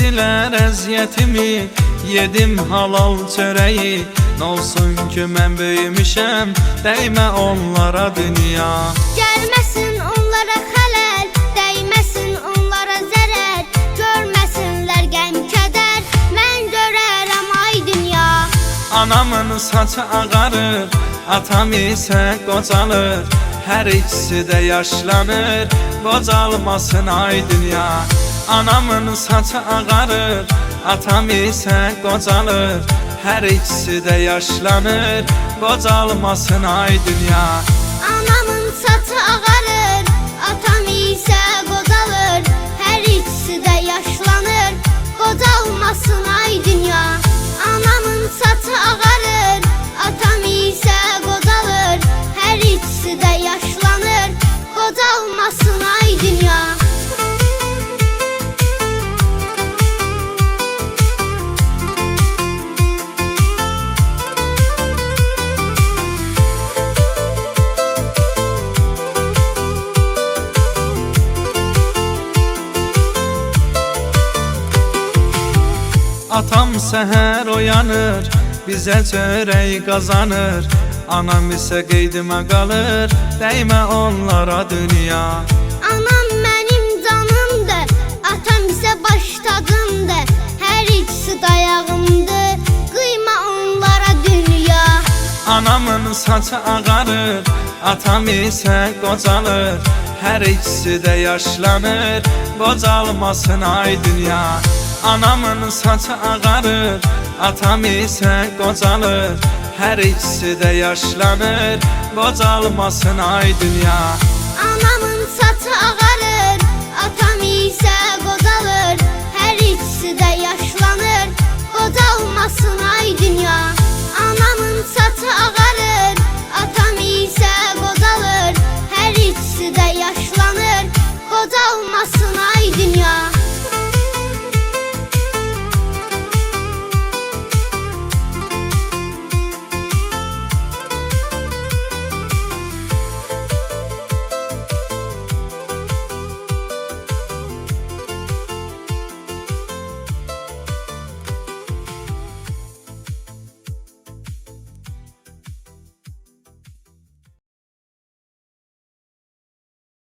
çektiler əziyyətimi, yedim halal çörəyi. N'olsun ki mən böyümüşəm, dəymə onlara dünya. Gəlməsin onlara xələl, dəyməsin onlara zərər, görməsinlər qəm-kədər, mən görərəm ay dünya. Anamın saçı ağarır, atam isə qocalır, hər ikisi də yaşlanır, qocalmasın ay dünya. Anamın saçı ağarır, atam isə qocalır, hər ikisi də yaşlanır, qocalmasın ay dünya. Anamın saçı ağarır, atam isə qocalır, hər ikisi də yaşlanır, qocalmasın ay dünya. Anamın saçı ağarır, atam isə qocalır, hər ikisi də yaşlanır, qocalmasın ay dünya. Atam səhər oyanır, bizə çörək qazanır, anam isə qeydimə qalır, dəymə onlara dünya. Anam mənim canımdır, atam isə baş tacımdır, hər ikisi dayağımdır, qıyma onlara dünya. Anamın saçı ağarır, atam isə qocalır, hər ikisi də yaşlanır, qocalmasın ay dünya. Anamın saçı ağarır, atam isə qocalır, hər ikisi də yaşlanır, qocalmasın ay dünya. Anamın saçı ağarır, atam isə qocalır, hər ikisi də yaşlanır, qocalmasın ay dünya. Anamın saçı ağarır.